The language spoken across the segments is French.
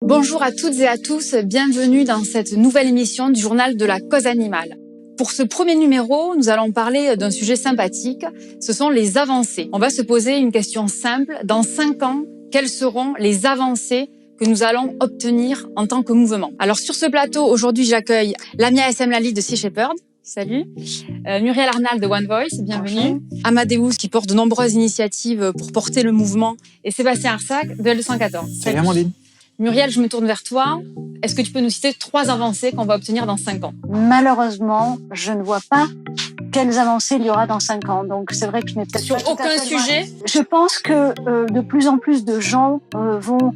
Bonjour à toutes et à tous, bienvenue dans cette nouvelle émission du journal de la cause animale. Pour ce premier numéro, nous allons parler d'un sujet sympathique, ce sont les avancées. On va se poser une question simple, dans 5 ans, quelles seront les avancées que nous allons obtenir en tant que mouvement? Alors sur ce plateau, aujourd'hui j'accueille Lamia Essemlali de Sea Shepherd. Salut. Muriel Arnal de One Voice, bienvenue. Amadeus qui porte de nombreuses initiatives pour porter le mouvement et Sébastien Arsac de L214. Salut Amandine. Muriel, je me tourne vers toi. Est-ce que tu peux nous citer 3 avancées qu'on va obtenir dans 5 ans? Malheureusement, je ne vois pas quelles avancées il y aura dans 5 ans. Donc c'est vrai que je n'ai peut-être Sur pas tout à aucun fait sujet? loin. Je pense que de plus en plus de gens vont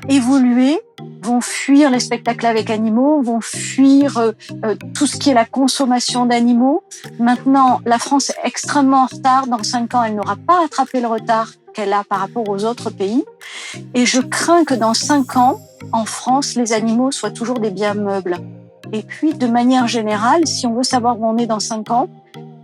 évoluer, vont fuir les spectacles avec animaux, vont fuir tout ce qui est la consommation d'animaux. Maintenant, la France est extrêmement en retard. Dans 5 ans, elle n'aura pas rattrapé le retard qu'elle a par rapport aux autres pays. Et je crains que dans 5 ans, en France, les animaux soient toujours des biens meubles. Et puis, de manière générale, si on veut savoir où on est dans 5 ans,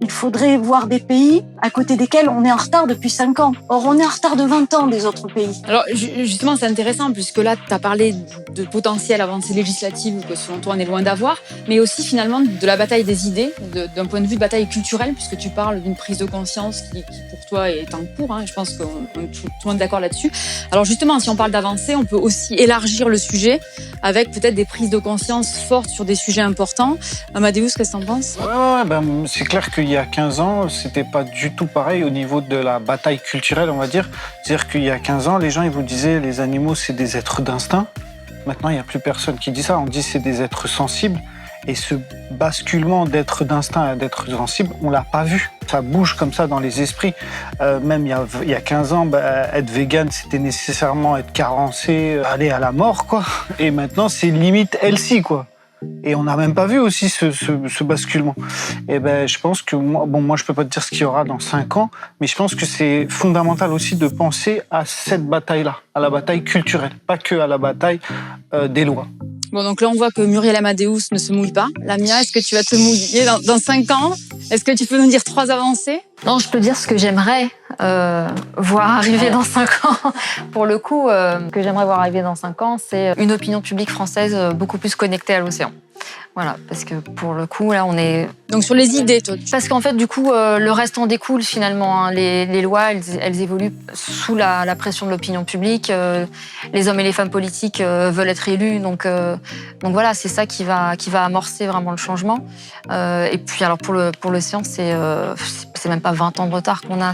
il faudrait voir des pays à côté desquels on est en retard depuis 5 ans. Or, on est en retard de 20 ans des autres pays. Alors, justement, c'est intéressant, puisque là, tu as parlé de potentielles avancées législatives que, selon toi, on est loin d'avoir, mais aussi, finalement, de la bataille des idées, d'un point de vue de bataille culturelle, puisque tu parles d'une prise de conscience qui pour toi, est en cours. Je pense qu'on est tout le monde d'accord là-dessus. Alors, justement, si on parle d'avancées, on peut aussi élargir le sujet avec peut-être des prises de conscience fortes sur des sujets importants. Amadeus, qu'est-ce que t'en penses? C'est clair qu'il y a 15 ans, c'était pas du tout pareil au niveau de la bataille culturelle, on va dire. C'est-à-dire qu'il y a 15 ans, les gens ils vous disaient les animaux c'est des êtres d'instinct. Maintenant, il n'y a plus personne qui dit ça. On dit c'est des êtres sensibles. Et ce basculement d'être d'instinct à d'être sensible, on l'a pas vu. Ça bouge comme ça dans les esprits. Même il y a 15 ans, être vegan, c'était nécessairement être carencé, aller à la mort, quoi. Et maintenant, c'est limite healthy, quoi. Et on n'a même pas vu aussi ce basculement. Et je pense que moi je peux pas te dire ce qu'il y aura dans 5 ans, mais je pense que c'est fondamental aussi de penser à cette bataille-là, à la bataille culturelle, pas que à la bataille des lois. Bon, donc là, on voit que Muriel Amadeus ne se mouille pas. Lamia, est-ce que tu vas te mouiller dans 5 ans? Est-ce que tu peux nous dire 3 avancées? Non, je peux dire ce que j'aimerais voir arriver dans 5 ans. Pour le coup, ce que j'aimerais voir arriver dans 5 ans, c'est une opinion publique française beaucoup plus connectée à l'océan. Voilà, parce que pour le coup, là, on est... Donc sur les idées, toi. Parce qu'en fait, du coup, le reste en découle finalement. Les lois, elles évoluent sous la pression de l'opinion publique. Les hommes et les femmes politiques veulent être élus. Donc voilà, c'est ça qui va amorcer vraiment le changement. Et puis alors pour l'océan, c'est même pas 20 ans de retard qu'on a.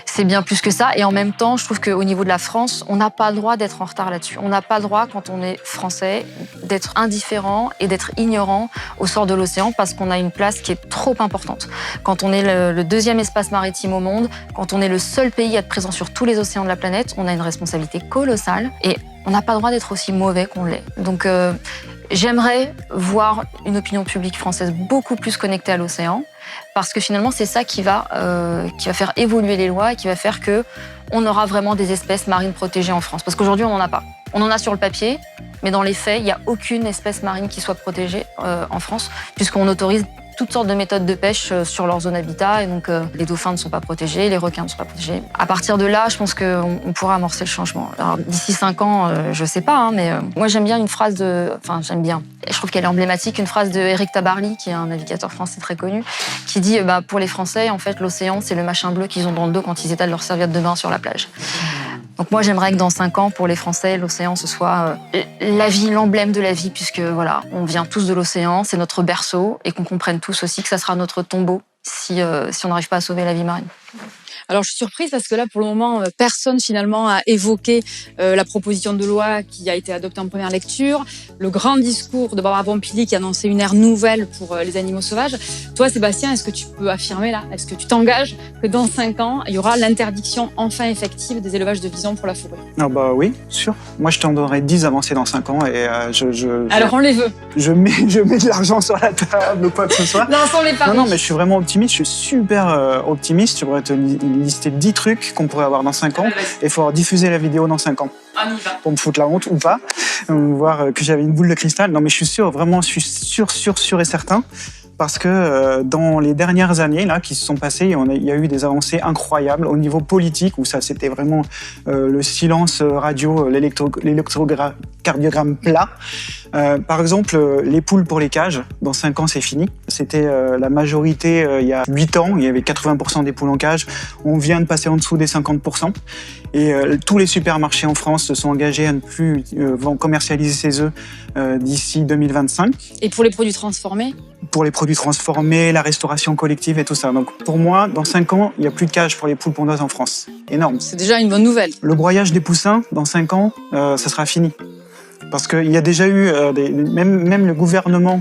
C'est bien plus que ça. Et en même temps, je trouve qu'au niveau de la France, on n'a pas le droit d'être en retard là-dessus. On n'a pas le droit, quand on est français, d'être indifférent et d'être ignorant au sort de l'océan parce qu'on a une place qui est trop importante. Quand on est le 2e espace maritime au monde, quand on est le seul pays à être présent sur tous les océans de la planète, on a une responsabilité colossale et on n'a pas le droit d'être aussi mauvais qu'on l'est. Donc j'aimerais voir une opinion publique française beaucoup plus connectée à l'océan. Parce que finalement, c'est ça qui va faire évoluer les lois et qui va faire qu'on aura vraiment des espèces marines protégées en France. Parce qu'aujourd'hui, on n'en a pas. On en a sur le papier, mais dans les faits, il n'y a aucune espèce marine qui soit protégée en France, puisqu'on autorise toutes sortes de méthodes de pêche sur leur zone habitat. Et donc, les dauphins ne sont pas protégés, les requins ne sont pas protégés. À partir de là, je pense qu'on pourra amorcer le changement. Alors, d'ici 5 ans, je sais pas, mais moi, j'aime bien une phrase j'aime bien. Je trouve qu'elle est emblématique, une phrase de Éric Tabarly, qui est un navigateur français très connu, qui dit pour les Français, en fait, l'océan, c'est le machin bleu qu'ils ont dans le dos quand ils étalent leur serviette de bain sur la plage. Donc moi, j'aimerais que dans 5 ans, pour les Français, l'océan, ce soit la vie, l'emblème de la vie, puisque voilà, on vient tous de l'océan, c'est notre berceau, et qu'on comprenne tous aussi que ça sera notre tombeau si on n'arrive pas à sauver la vie marine. Alors, je suis surprise parce que là, pour le moment, personne finalement a évoqué la proposition de loi qui a été adoptée en première lecture, le grand discours de Barbara Pompili qui annonçait une ère nouvelle pour les animaux sauvages. Toi, Sébastien, est-ce que tu peux affirmer là, est-ce que tu t'engages que dans 5 ans, il y aura l'interdiction enfin effective des élevages de visons pour la fourrure? Ah oui, sûr. Moi, je t'en donnerais 10 avancées dans 5 ans et Alors, on les veut. Je mets de l'argent sur la table ou quoi que ce soit. Lançons les paris. Non, mais je suis vraiment optimiste, je suis super optimiste. Je pourrais te lister 10 trucs qu'on pourrait avoir dans 5 ans et il faudra diffuser la vidéo dans 5 ans. On y va. Pour me foutre la honte ou pas, voir que j'avais une boule de cristal. Non, mais je suis sûr, vraiment, je suis sûr et certain. parce que dans les dernières années là, qui se sont passées, il y a eu des avancées incroyables au niveau politique, où ça c'était vraiment le silence radio, l'électrocardiogramme plat. Par exemple, les poules pour les cages, dans 5 ans c'est fini. C'était la majorité il y a 8 ans, il y avait 80% des poules en cage. On vient de passer en dessous des 50%. Et tous les supermarchés en France se sont engagés à ne plus commercialiser ces œufs d'ici 2025. Et pour les produits transformés ? Pour les produits transformés, la restauration collective et tout ça. Donc pour moi, dans 5 ans, il n'y a plus de cage pour les poules pondeuses en France. Énorme. C'est déjà une bonne nouvelle. Le broyage des poussins, dans 5 ans, ça sera fini. Parce qu'il y a déjà eu, même le gouvernement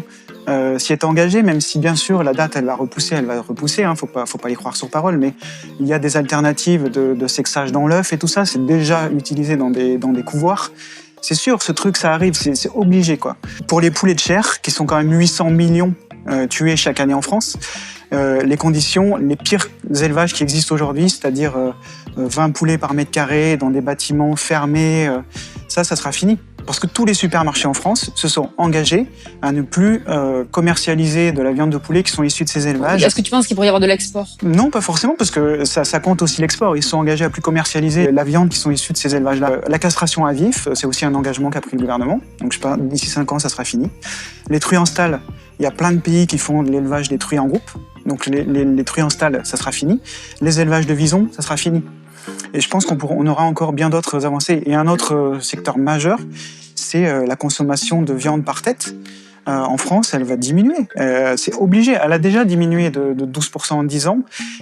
s'y est engagé, même si bien sûr la date elle va repousser, hein, faut pas y croire sur parole, mais il y a des alternatives de sexage dans l'œuf et tout ça, c'est déjà utilisé dans des couvoirs. C'est sûr, ce truc ça arrive, c'est obligé quoi. Pour les poulets de chair, qui sont quand même 800 millions tués chaque année en France, les conditions, les pires élevages qui existent aujourd'hui, c'est-à-dire 20 poulets par mètre carré dans des bâtiments fermés, ça sera fini. Parce que tous les supermarchés en France se sont engagés à ne plus commercialiser de la viande de poulet qui sont issues de ces élevages. Est-ce que tu penses qu'il pourrait y avoir de l'export ? Non, pas forcément, parce que ça compte aussi l'export. Ils se sont engagés à plus commercialiser la viande qui sont issues de ces élevages-là. La castration à vif, c'est aussi un engagement qu'a pris le gouvernement. Donc je sais pas, d'ici 5 ans, ça sera fini. Les truies en stalle, il y a plein de pays qui font de l'élevage des truies en groupe. Donc les truies en stalle, ça sera fini. Les élevages de visons, ça sera fini. Et je pense qu'on aura encore bien d'autres avancées. Et un autre secteur majeur, c'est la consommation de viande par tête. En France, elle va diminuer. C'est obligé. Elle a déjà diminué de 12% en 10 ans.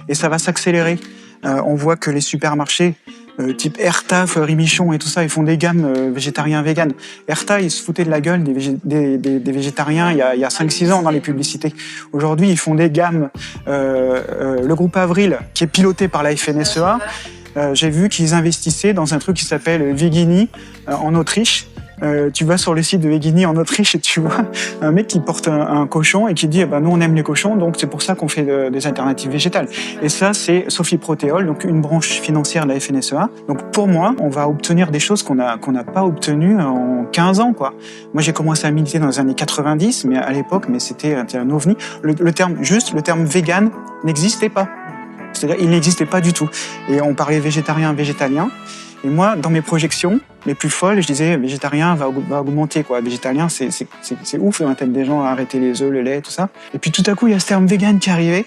Et ça va s'accélérer. On voit que les supermarchés, type Erta, Fleury Michon et tout ça, ils font des gammes végétariens-véganes. Erta, ils se foutaient de la gueule des végétariens il y a 5-6 ans dans les publicités. Aujourd'hui, ils font des gammes. Le groupe Avril, qui est piloté par la FNSEA, j'ai vu qu'ils investissaient dans un truc qui s'appelle Vegini en Autriche. Tu vas sur le site de Vegini en Autriche et tu vois un mec qui porte un cochon et qui dit nous on aime les cochons, donc c'est pour ça qu'on fait des alternatives végétales. Et ça c'est Sophie Protéol, donc une branche financière de la FNSEA. Donc pour moi, on va obtenir des choses qu'on n'a pas obtenues en 15 ans quoi. Moi j'ai commencé à militer dans les années 90, mais à l'époque c'était un ovni. Le terme vegan n'existait pas. C'est-à-dire il n'existait pas du tout. Et on parlait végétarien, végétalien. Et moi, dans mes projections les plus folles, je disais végétarien va augmenter quoi. Végétalien, c'est ouf dans la tête des gens à arrêter les œufs, le lait, tout ça. Et puis tout à coup, il y a ce terme vegan qui est arrivé.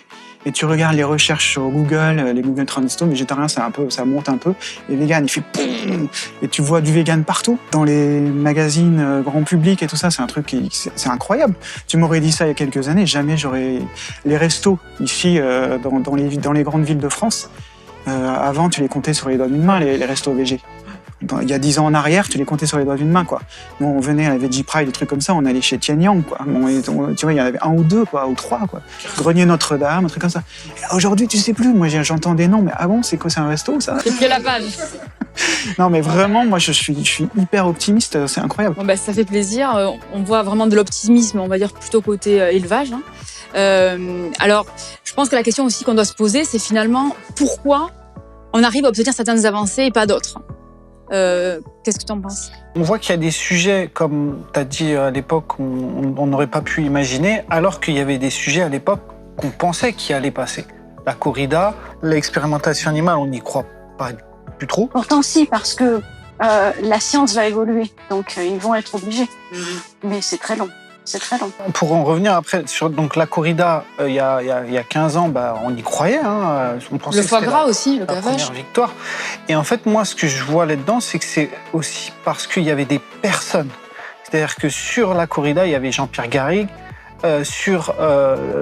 Et tu regardes les recherches sur Google, les Google Translate, végétarien, ça monte un peu. Et vegan, il fait boum. Et tu vois du vegan partout. Dans les magazines grand public et tout ça, c'est un truc c'est incroyable. Tu m'aurais dit ça il y a quelques années, jamais j'aurais... Les restos, ici, dans les grandes villes de France, avant, tu les comptais sur les doigts d'une main, les restos végés. Il y a 10 ans en arrière, tu les comptais sur les doigts d'une main, quoi. Nous, on venait à la Veggie Pride, des trucs comme ça, on allait chez Tian Yang, quoi. Tu vois, il y en avait 1 ou 2, quoi, ou 3, quoi. Grenier Notre-Dame, un truc comme ça. Aujourd'hui, tu sais plus. Moi, j'entends des noms, mais ah bon, c'est quoi, c'est un resto, ça? J'ai pris la page. Non, mais vraiment, moi, je suis hyper optimiste, c'est incroyable. Bon, ça fait plaisir. On voit vraiment de l'optimisme, on va dire, plutôt côté élevage, hein. Alors, je pense que la question aussi qu'on doit se poser, c'est finalement pourquoi on arrive à obtenir certaines avancées et pas d'autres. Qu'est-ce que tu en penses? On voit qu'il y a des sujets, comme tu as dit à l'époque, on n'aurait pas pu imaginer, alors qu'il y avait des sujets à l'époque qu'on pensait qui allaient passer. La corrida, l'expérimentation animale, on n'y croit pas du trop. Pourtant si, parce que la science va évoluer, donc ils vont être obligés. Mais c'est très long. C'est très long. Pour en revenir après sur donc la corrida, il y a 15 ans, on y croyait. Hein, on pensait le foie gras aussi, le la gavage. première victoire. Et en fait, moi, ce que je vois là-dedans, c'est que c'est aussi parce qu'il y avait des personnes. C'est-à-dire que sur la corrida, il y avait Jean-Pierre Garrigue. Sur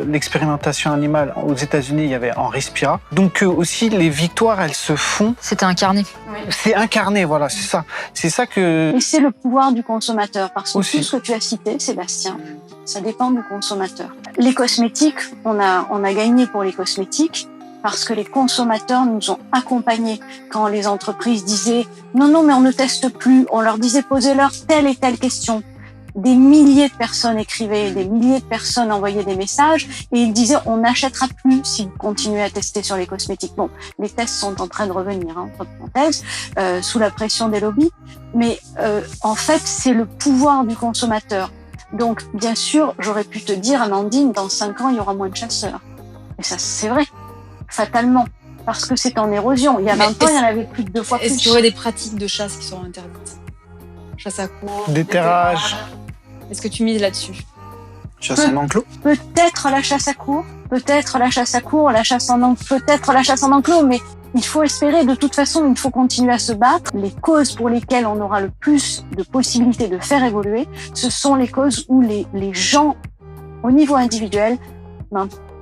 l'expérimentation animale aux États-Unis, il y avait Henri Spira. Donc aussi, les victoires, elles se font. C'était incarné. Oui. C'est incarné, voilà, c'est ça. C'est ça que. Et c'est le pouvoir du consommateur, parce que aussi. tout ce que tu as cité, Sébastien, ça dépend du consommateur. Les cosmétiques, on a gagné pour les cosmétiques parce que les consommateurs nous ont accompagnés quand les entreprises disaient non, mais on ne teste plus. On leur disait posez-leur telle et telle question. Des milliers de personnes écrivaient, des milliers de personnes envoyaient des messages et ils disaient on n'achètera plus si vous continuez à tester sur les cosmétiques. Bon, les tests sont en train de revenir, entre parenthèses, sous la pression des lobbies, mais en fait c'est le pouvoir du consommateur. Donc, bien sûr, j'aurais pu te dire, Amandine, dans 5 ans, il y aura moins de chasseurs. Et ça, c'est vrai, fatalement, parce que c'est en érosion. Il y a 20 ans, il y en avait plus de 2 fois plus. Est-ce qu'il y aurait des pratiques de chasse qui sont interdites? Chasse à courre, Déterrage. Est-ce que tu mises là-dessus? Chasse en enclos. Peut-être la chasse à courre, peut-être la chasse à courre, peut-être la chasse en enclos, mais il faut espérer, de toute façon, il faut continuer à se battre. Les causes pour lesquelles on aura le plus de possibilités de faire évoluer, ce sont les causes où les gens, au niveau individuel,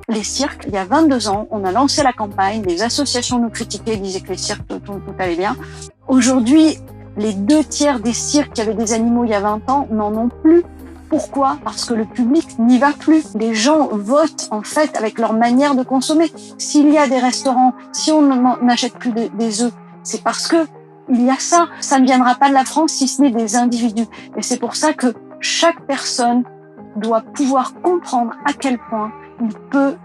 les cirques, il y a 22 ans, on a lancé la campagne, les associations nous critiquaient, disaient que les cirques, tout allait bien. Aujourd'hui, les 2/3 des cirques qui avaient des animaux il y a 20 ans n'en ont plus. Pourquoi? Parce que le public n'y va plus. Les gens votent, en fait, avec leur manière de consommer. S'il y a des restaurants, si on n'achète plus des œufs, c'est parce que il y a ça. Ça ne viendra pas de la France si ce n'est des individus. Et c'est pour ça que chaque personne doit pouvoir comprendre à quel point il peut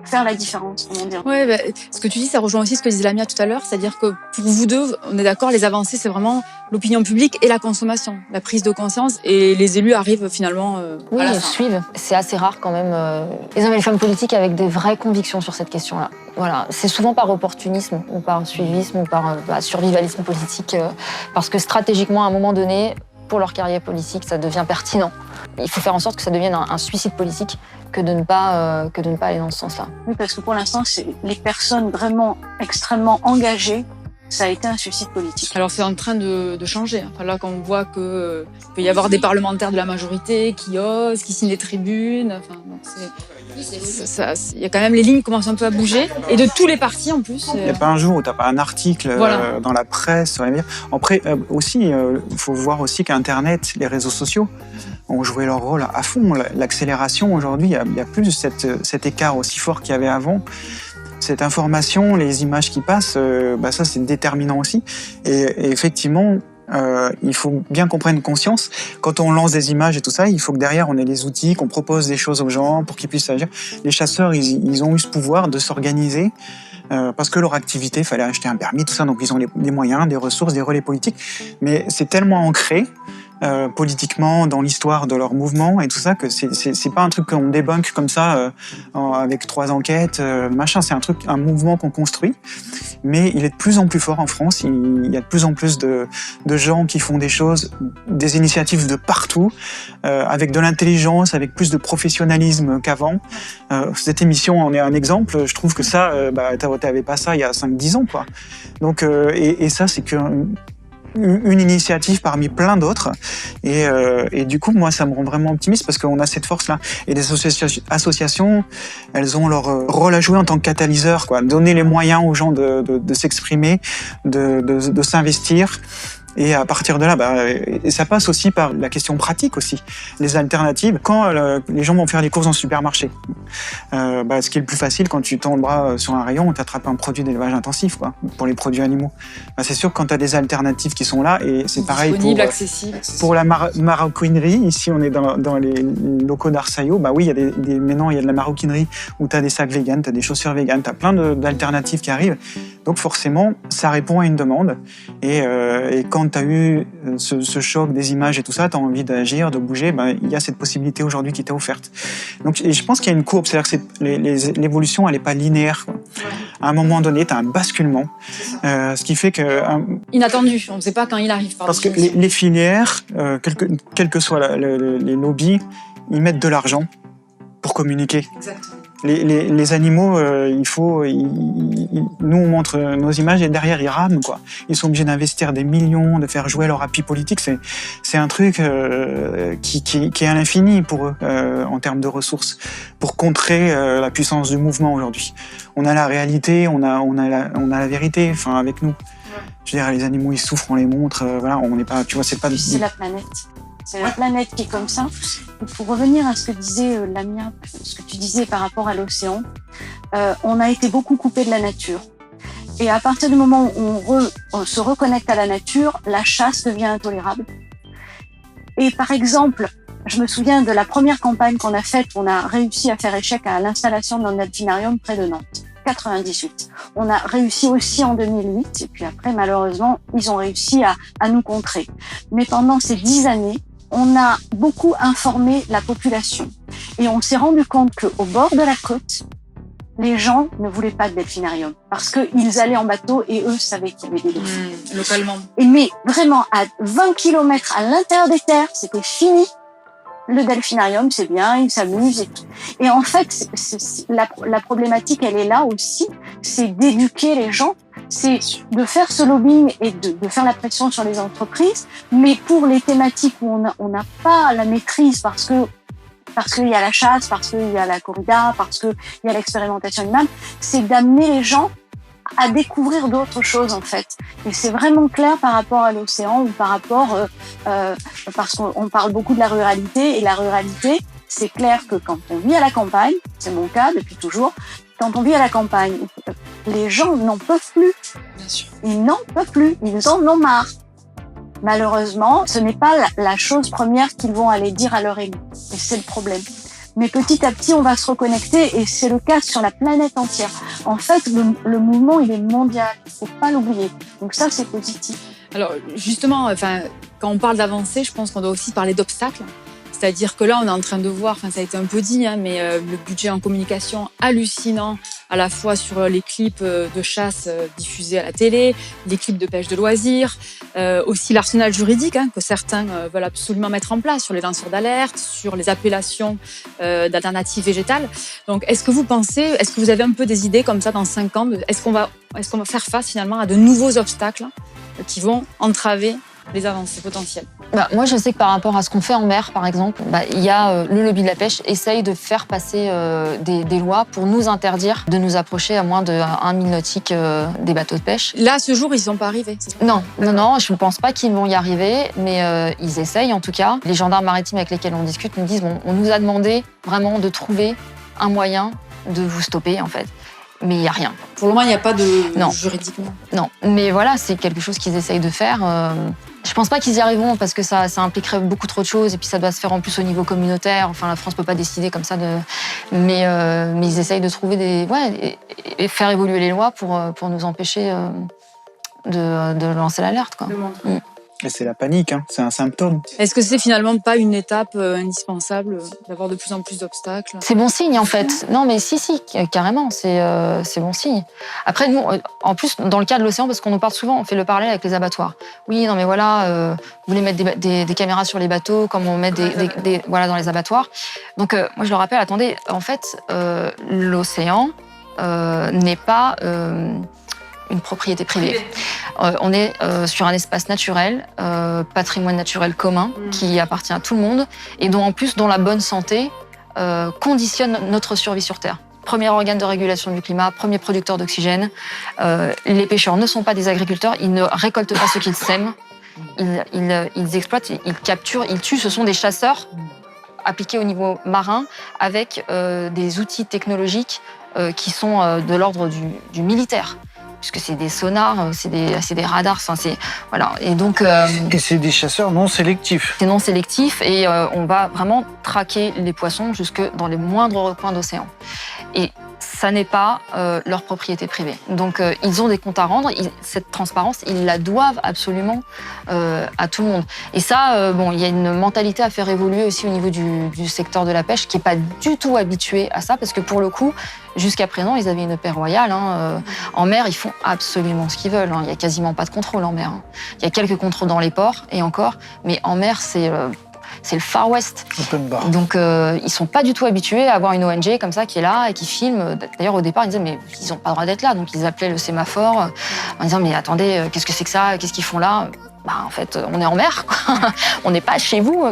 faire la différence, comment dire. Ouais, ce que tu dis, ça rejoint aussi ce que disait Lamia tout à l'heure, c'est-à-dire que pour vous deux, on est d'accord, les avancées, c'est vraiment l'opinion publique et la consommation, la prise de conscience, et les élus arrivent finalement oui, à la ils fin. suivent. C'est assez rare quand même, les hommes et les femmes politiques avec des vraies convictions sur cette question-là. Voilà, c'est souvent par opportunisme ou par suivisme ou par survivalisme politique, parce que stratégiquement, à un moment donné, pour leur carrière politique, ça devient pertinent. Il faut faire en sorte que ça devienne un suicide politique que de ne pas aller dans ce sens-là. Oui, parce que pour l'instant, c'est les personnes vraiment extrêmement engagées, ça a été un suicide politique. Alors c'est en train de changer. Enfin, là, quand on voit que peut y avoir des parlementaires de la majorité qui osent, qui signent des tribunes, enfin, donc il y a quand même les lignes commencent un peu à bouger, et de tous les partis en plus. Il n'y a pas un jour où tu n'as pas un article Voilà. dans la presse, sur les médias. Après, aussi, il faut voir aussi qu'Internet, les réseaux sociaux, ont joué leur rôle à fond. L'accélération, aujourd'hui, il n'y a plus cet écart aussi fort qu'il y avait avant. Cette information, les images qui passent, ça c'est déterminant aussi. Et effectivement, il faut bien qu'on prenne conscience, quand on lance des images et tout ça, il faut que derrière on ait les outils, qu'on propose des choses aux gens pour qu'ils puissent agir. Les chasseurs, ils ont eu ce pouvoir de s'organiser, parce que leur activité, il fallait acheter un permis, tout ça, donc ils ont les moyens, des ressources, des relais politiques. Mais c'est tellement ancré politiquement dans l'histoire de leur mouvement et tout ça que c'est pas un truc qu'on débunk comme ça avec 3 enquêtes, machin. C'est un mouvement qu'on construit, mais il est de plus en plus fort en France. Il y a de plus en plus de gens qui font des choses, des initiatives de partout, avec de l'intelligence, avec plus de professionnalisme qu'avant. Cette émission en est un exemple. Je trouve que ça, t'avais pas ça il y a 5-10 ans, quoi. Donc, et ça, c'est une initiative parmi plein d'autres, et du coup moi ça me rend vraiment optimiste parce qu'on a cette force là, et les associations, elles ont leur rôle à jouer en tant que catalyseur, quoi. Donner les moyens aux gens de s'exprimer, de s'investir. Et à partir de là, et ça passe aussi par la question pratique aussi, les alternatives. Quand les gens vont faire les courses en supermarché, ce qui est le plus facile quand tu tends le bras sur un rayon, tu attrapes un produit d'élevage intensif, quoi, pour les produits animaux. C'est sûr que quand tu as des alternatives qui sont là, et c'est pareil pour la maroquinerie. Ici, on est dans les locaux d'Arsaillot. Oui, il y a maintenant, il y a de la maroquinerie où tu as des sacs véganes, tu as des chaussures véganes, tu as plein d'alternatives qui arrivent. Donc forcément, ça répond à une demande. Et quand tu as eu ce choc des images et tout ça, tu as envie d'agir, de bouger, il y a cette possibilité aujourd'hui qui t'est offerte. Donc, et je pense qu'il y a une courbe, c'est-à-dire que l'évolution, elle n'est pas linéaire, quoi. À un moment donné, tu as un basculement, ce qui fait que... Inattendu, on ne sait pas quand il arrive. Parce que les filières, quels que soient les lobbies, ils mettent de l'argent pour communiquer. Exactement. Les animaux, nous on montre nos images et derrière ils rament, quoi. Ils sont obligés d'investir des millions, de faire jouer leur appui politique. C'est un truc qui est à l'infini pour eux en termes de ressources, pour contrer la puissance du mouvement aujourd'hui. On a la réalité, on a la vérité, avec nous. Je veux dire, les animaux ils souffrent, on les montre, on n'est pas, tu vois, c'est pas. C'est la planète. C'est la planète qui est comme ça. Et pour revenir à ce que disait Lamia, ce que tu disais par rapport à l'océan, on a été beaucoup coupé de la nature. Et à partir du moment où on se reconnecte à la nature, la chasse devient intolérable. Et par exemple, je me souviens de la première campagne qu'on a faite, on a réussi à faire échec à l'installation d'un delphinarium près de Nantes. 98. On a réussi aussi en 2008, et puis après, malheureusement, ils ont réussi à nous contrer. Mais pendant ces 10 années, on a beaucoup informé la population. Et on s'est rendu compte qu'au bord de la côte, les gens ne voulaient pas de delphinarium parce qu'ils allaient en bateau et eux savaient qu'il y avait des dauphins. Localement. Mais vraiment, à 20 km à l'intérieur des terres, c'était fini. Le delphinarium, c'est bien, ils s'amusent et tout. Et en fait, la problématique, elle est là aussi, c'est d'éduquer les gens, c'est de faire ce lobbying et de faire la pression sur les entreprises. Mais pour les thématiques où on n'a pas la maîtrise parce qu'il y a la chasse, parce qu'il y a la corrida, parce qu'il y a l'expérimentation animale, c'est d'amener les gens à découvrir d'autres choses en fait. Et c'est vraiment clair par rapport à l'océan ou par rapport parce qu'on parle beaucoup de la ruralité et la ruralité, c'est clair que quand on vit à la campagne, c'est mon cas depuis toujours, quand on vit à la campagne, les gens n'en peuvent plus. Bien sûr. Ils n'en peuvent plus, ils en ont marre. Malheureusement, ce n'est pas la chose première qu'ils vont aller dire à leur élu. Et c'est le problème. Mais petit à petit, on va se reconnecter et c'est le cas sur la planète entière. En fait, le mouvement, il est mondial. Il faut pas l'oublier. Donc ça, c'est positif. Alors justement, quand on parle d'avancée, je pense qu'on doit aussi parler d'obstacles. C'est-à-dire que là, on est en train de voir, ça a été un peu dit, mais le budget en communication hallucinant, à la fois sur les clips de chasse diffusés à la télé, les clips de pêche de loisirs, aussi l'arsenal juridique que certains veulent absolument mettre en place sur les lanceurs d'alerte, sur les appellations d'alternatives végétales. Donc, est-ce que vous avez un peu des idées comme ça dans 5 ans est-ce qu'on va faire face finalement à de nouveaux obstacles qui vont entraver les avancées potentielles? Moi, je sais que par rapport à ce qu'on fait en mer, par exemple, il y a le lobby de la pêche essaye de faire passer des lois pour nous interdire de nous approcher à moins de 1 mille nautique des bateaux de pêche. Là, à ce jour, ils ne sont pas arrivés. Non, je ne pense pas qu'ils vont y arriver, mais ils essayent en tout cas. Les gendarmes maritimes avec lesquels on discute nous disent on nous a demandé vraiment de trouver un moyen de vous stopper en fait. Mais il n'y a rien. Pour le moment, il n'y a pas de juridiquement. Non, mais voilà, c'est quelque chose qu'ils essayent de faire. Je pense pas qu'ils y arriveront parce que ça impliquerait beaucoup trop de choses et puis ça doit se faire en plus au niveau communautaire. Enfin, la France peut pas décider comme ça mais ils essayent de trouver et faire évoluer les lois pour nous empêcher de lancer l'alerte, quoi. Et c'est la panique, c'est un symptôme. Est-ce que c'est finalement pas une étape indispensable d'avoir de plus en plus d'obstacles? C'est bon signe en fait. Non mais si, carrément, c'est bon signe. Après nous, en plus dans le cas de l'océan, parce qu'on nous parle souvent, on fait le parallèle avec les abattoirs. Oui, non mais voilà, vous voulez mettre des caméras sur les bateaux, comme on met dans les abattoirs. Donc moi je leur rappelle, attendez, en fait l'océan n'est pas une propriété privée. On est sur un espace naturel, patrimoine naturel commun, qui appartient à tout le monde et dont la bonne santé conditionne notre survie sur Terre. Premier organe de régulation du climat, premier producteur d'oxygène. Les pêcheurs ne sont pas des agriculteurs, ils ne récoltent pas ce qu'ils sèment. Ils exploitent, ils capturent, ils tuent. Ce sont des chasseurs appliqués au niveau marin avec des outils technologiques qui sont de l'ordre du militaire. Puisque c'est des sonars, c'est des radars, voilà. Et donc et c'est des chasseurs non sélectifs. C'est non sélectif et on va vraiment traquer les poissons jusque dans les moindres recoins d'océan. Et ça n'est pas leur propriété privée. Donc ils ont des comptes à rendre. Cette transparence, ils la doivent absolument à tout le monde. Et ça, il y a une mentalité à faire évoluer aussi au niveau du secteur de la pêche qui n'est pas du tout habitué à ça, parce que pour le coup, jusqu'à présent, ils avaient une paix royale. En mer, ils font absolument ce qu'ils veulent. Il n'y a quasiment pas de contrôle en mer. Il y a quelques contrôles dans les ports, et encore, mais en mer, c'est le Far West. Donc, ils sont pas du tout habitués à avoir une ONG comme ça qui est là et qui filme. D'ailleurs, au départ, ils disaient, mais ils n'ont pas le droit d'être là. Donc, ils appelaient le sémaphore en disant, mais attendez, qu'est-ce que c'est que ça? Qu'est-ce qu'ils font là? En fait, on est en mer, quoi. On n'est pas chez vous.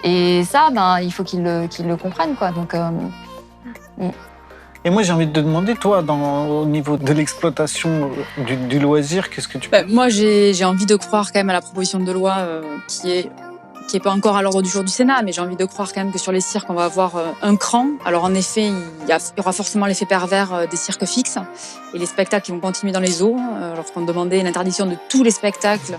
Et ça, il faut qu'ils le comprennent, quoi. Donc, Et moi, j'ai envie de te demander, toi, au niveau de l'exploitation du loisir, qu'est-ce que tu penses? Moi, j'ai envie de croire quand même à la proposition de loi qui est pas encore à l'ordre du jour du Sénat, mais j'ai envie de croire quand même que sur les cirques, on va avoir un cran. Alors en effet, il y aura forcément l'effet pervers des cirques fixes et les spectacles qui vont continuer dans les eaux. Alors qu'on demandait une interdiction de tous les spectacles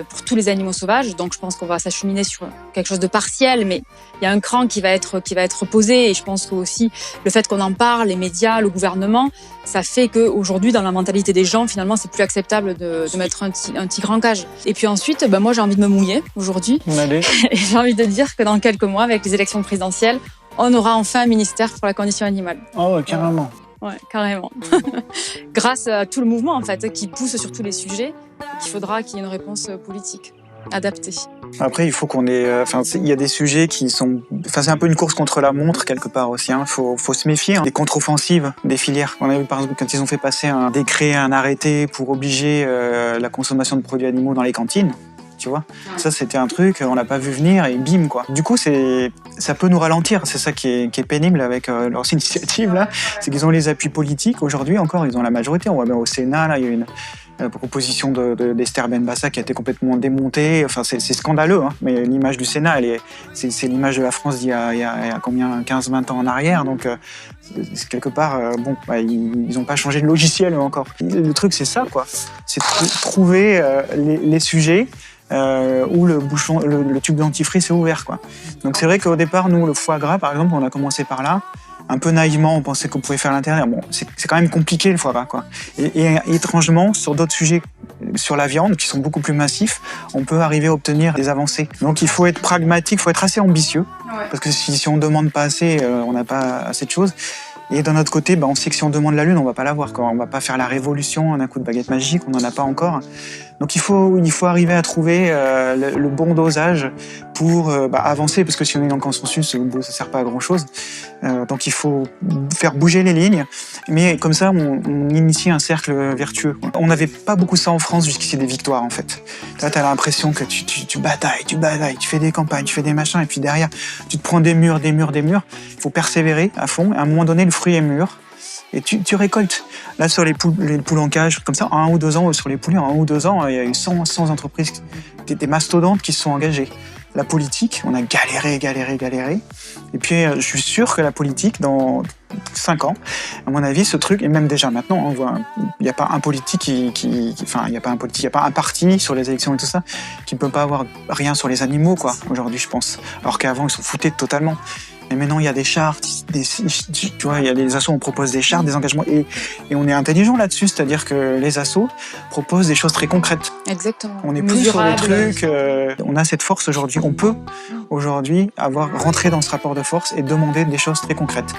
pour tous les animaux sauvages. Donc, je pense qu'on va s'acheminer sur quelque chose de partiel, mais il y a un cran qui va être posé. Et je pense que aussi le fait qu'on en parle, les médias, le gouvernement, ça fait qu'aujourd'hui, dans la mentalité des gens, finalement, c'est plus acceptable de mettre un tigre en cage. Et puis ensuite, moi, j'ai envie de me mouiller aujourd'hui. Allez. Et j'ai envie de dire que dans quelques mois, avec les élections présidentielles, on aura enfin un ministère pour la condition animale. Oh, carrément. Ouais, carrément. Grâce à tout le mouvement, en fait, qui pousse sur tous les sujets, il faudra qu'il y ait une réponse politique adaptée. Après, il faut qu'on ait... il y a des sujets qui sont... c'est un peu une course contre la montre, quelque part aussi. Il faut se méfier des contre-offensives des filières. On a vu, par exemple, quand ils ont fait passer un décret, un arrêté pour obliger la consommation de produits animaux dans les cantines. Tu vois, ça c'était un truc, on l'a pas vu venir et bim quoi. Du coup, ça peut nous ralentir. C'est ça qui est pénible avec leurs initiatives là, c'est qu'ils ont les appuis politiques. Aujourd'hui encore, ils ont la majorité. On voit bien au Sénat là, il y a une proposition d'Esther Benbassa qui a été complètement démontée. Enfin, c'est scandaleux. Hein. Mais l'image du Sénat, c'est l'image de la France d'il y a combien, 15-20 ans en arrière. Donc quelque part, ils n'ont pas changé de logiciel encore. Le truc, c'est ça quoi. C'est trouver les sujets. Où le tube dentifrice est ouvert quoi. Donc c'est vrai qu'au départ nous le foie gras par exemple on a commencé par là, un peu naïvement on pensait qu'on pouvait faire l'intérieur. Bon c'est quand même compliqué le foie gras quoi. Et étrangement sur d'autres sujets, sur la viande qui sont beaucoup plus massifs, on peut arriver à obtenir des avancées. Donc il faut être pragmatique, il faut être assez ambitieux parce que si on demande pas assez, on n'a pas assez de choses. Et d'un autre côté, on sait que si on demande la lune, on va pas l'avoir. On va pas faire la révolution d'un coup de baguette magique, on n'en a pas encore. Donc il faut arriver à trouver le bon dosage pour avancer, parce que si on est dans le consensus, ça sert pas à grand chose. Donc il faut faire bouger les lignes, mais comme ça on initie un cercle vertueux. On n'avait pas beaucoup ça en France jusqu'ici, des victoires en fait. Là t'as l'impression que tu batailles, tu fais des campagnes, tu fais des machins, et puis derrière tu te prends des murs. Il faut persévérer à fond, et à un moment donné le fruit est mûr. Et tu récoltes. Là, sur les poules en cage, comme ça, en 1 ou 2 ans, sur les poulets, en 1 ou 2 ans, il y a eu 100 entreprises, des mastodontes qui se sont engagées. La politique, on a galéré. Et puis, je suis sûr que la politique, dans 5 ans, à mon avis, ce truc, et même déjà maintenant, on voit, il n'y a pas un politique il n'y a pas un parti sur les élections et tout ça, qui ne peut pas avoir rien sur les animaux, quoi, aujourd'hui, je pense. Alors qu'avant, ils sont foutés totalement. Et maintenant, il y a des chartes, tu vois, il y a les assos, on propose des chartes, des engagements, et on est intelligent là-dessus, c'est-à-dire que les assos proposent des choses très concrètes. Exactement. On est plus sur des trucs, on a cette force aujourd'hui, on peut aujourd'hui rentrer dans ce rapport de force et demander des choses très concrètes.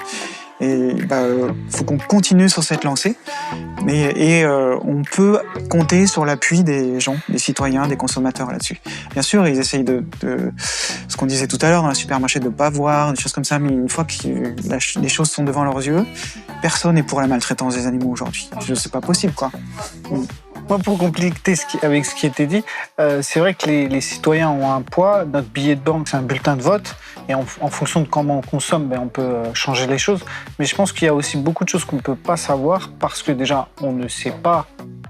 Et faut qu'on continue sur cette lancée, et on peut compter sur l'appui des gens, des citoyens, des consommateurs là-dessus. Bien sûr, ils essayent de ce qu'on disait tout à l'heure dans le supermarché, de pas voir des choses comme ça, mais une fois que les choses sont devant leurs yeux, personne n'est pour la maltraitance des animaux aujourd'hui. C'est pas possible, quoi. Moi, pour compléter avec ce qui était dit, c'est vrai que les citoyens ont un poids. Notre billet de banque, c'est un bulletin de vote. Et en fonction de comment on consomme, on peut changer les choses. Mais je pense qu'il y a aussi beaucoup de choses qu'on ne peut pas savoir parce que déjà, on ne sait pas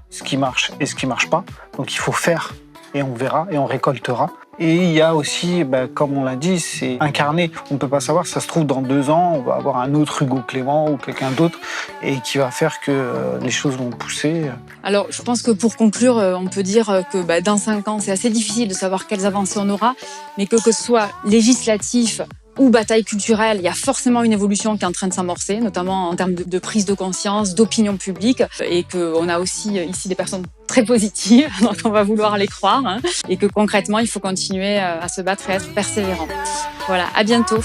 ce qui marche et ce qui ne marche pas. Donc il faut faire et on verra et on récoltera. Et il y a aussi, comme on l'a dit, c'est incarné. On ne peut pas savoir, ça se trouve dans 2 ans, on va avoir un autre Hugo Clément ou quelqu'un d'autre et qui va faire que les choses vont pousser. Alors, je pense que pour conclure, on peut dire que dans 5 ans, c'est assez difficile de savoir quelles avancées on aura, mais que ce soit législatif ou bataille culturelle, il y a forcément une évolution qui est en train de s'amorcer, notamment en termes de prise de conscience, d'opinion publique, et qu'on a aussi ici des personnes très positives, donc on va vouloir les croire, et que concrètement, il faut continuer à se battre et à être persévérant. Voilà, à bientôt.